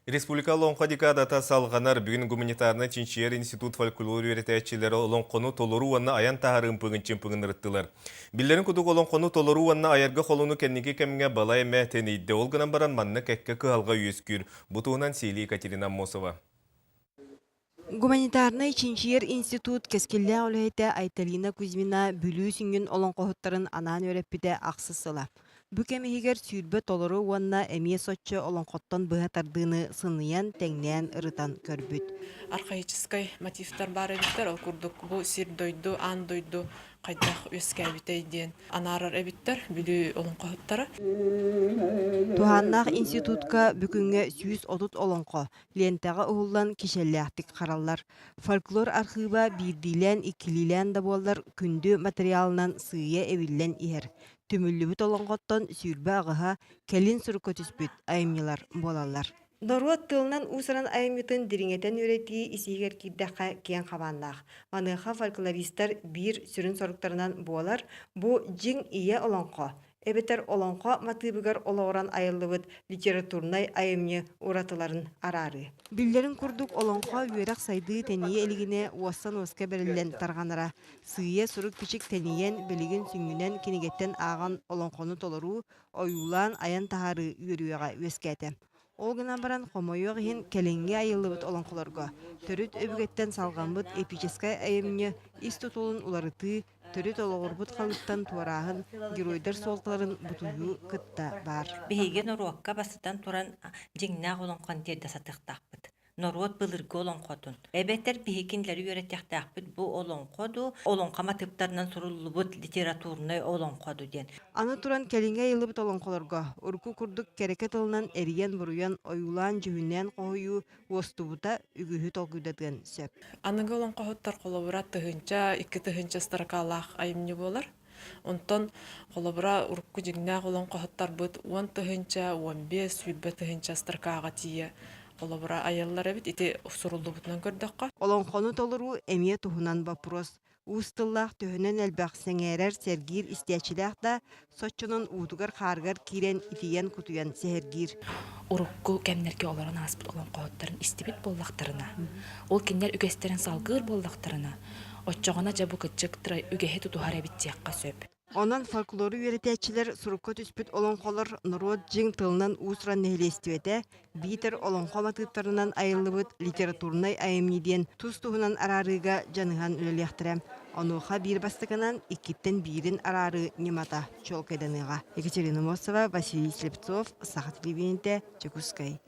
Республика Олонқо декадата салғанар бүгін гуманитарны Чинчиер институт фольклор үйретәчілері Олонқону толору ванна аян тағарын пүгінчен пүгін ұрыттылар. Билерін күдік Олонқону толору ванна аярғы қолуну кәннеге кәміңе балай мәтенейді. Олғынан баран манны кәккі кығалға үйескүр. Бұтуынан Сейли Екатерина Мосова. Гуманитарный Чинчиер институт кескелле олайта Айталина Кузьмина бүлүү сүнгін олонқоһуттарын анан өреппіде ақсысыла. Бүкемегер сүйірбі толыру уанна әмие сотчы олонқоттан бұғатардыны сыныян тәңнән ырытан көрбіт. Архаический мотивтар бар эбиттер, ол курдук бу сир дойду, ан дойду, кайдах өскәбитей ден. Анарар эбиттер, бүлүү олонқоһуттары. Туханнақ институтка бүкінге 130 олонқо, лентаға ұғылан кишелләқтік қаралар. Фольклор архива бирдилен, икилилен да болар күнді материалынан сыя эвиллен ихер. Түмүллүбүт олонғоттон сүйірбі ағыға кәлін сүркөтіспіт айымнылар болалар. Доруат тылынан усаран айымытын дириңетен үрети исигер кирдаққа кен қабандақ. Маныға фольклористар бір сүрін сорықтарынан болар, бұ жин ие олонқо. Эбетер олонқо матыбыгар олооран айылыбыт литературнай айымны уратыларын арары. Биллерин курдук олонқо үйерак сайды тәние элигіне уассан уаска берілен тарғанара. Сыя сурук кичик тәниен білігін сүңгінен кенегеттен аған олонқону толору ойулан аян тахары үйерюеға өскәті. Олгынан баран хомойуақ хин кәленге айылыбыт олонқолорго. Төрүт өбігеттен салғанбыт эпическай айымны истотолын уларыты, төрүт олоғырбыт қалыттан туарағын геройдар солтарын бұтую кытта бар. Бейген оруаққа басыдан туран жеңнақ олонқан терді сатықтақпыт. Норуот былырғы олонқотун. Әбеттер бейгенлері үйреттяқтақпыт бұ олонқоду, олонқама тыптарынан сұрылыбыт литературный олонқоду ден. Аны туран кәленге айылыбыт олонқолорго. Урку курдук керекет ылынан эриен буруян оюлан жүхінен қойу остубута үгіхі толгүйдадын сөп. Аныгы олонқоһуттар қолабыра тыһынча, икки тыһынча старакалах айымны болар. Онтон қолабыра урукку жигнақ олонқоһуттар быт 10 тыһынча, 15 сүйбе тыһынча старакаға тие. Олабыра аяллар эбит ити сурулдубутунан көрдөккө. Олонқону толыру әмие туһунан вопрос. Устыллах төһөнен әлбәқ сәңәрәр сәргир истиячилах да соччунун уутугар харгар кирен итиен кутуян сәргир. Урукку кемнерге оларын аспыт олонқоһуттарын истибит боллақтарына. Ол кеннер үгестерин салгыр боллақтарына. Отчоғына жабу кытчык тырай үгеһе тутухар эбит тиякка сөп. Онан фольклору үйретәчілер сурукка түспіт олонқолар нұрот жың тылынан усран нәхелестуеті, битер олонқо матыптарынан айылыбыт литературнай айымниден тұз туһунан арарыға жаныған үлелектірем. Онуға бір бастықынан иккеттен бірін арары немата чол кайданыға. Екатерина Мосова, Василий Слепцов, Саха телевидениеде, Чекускай.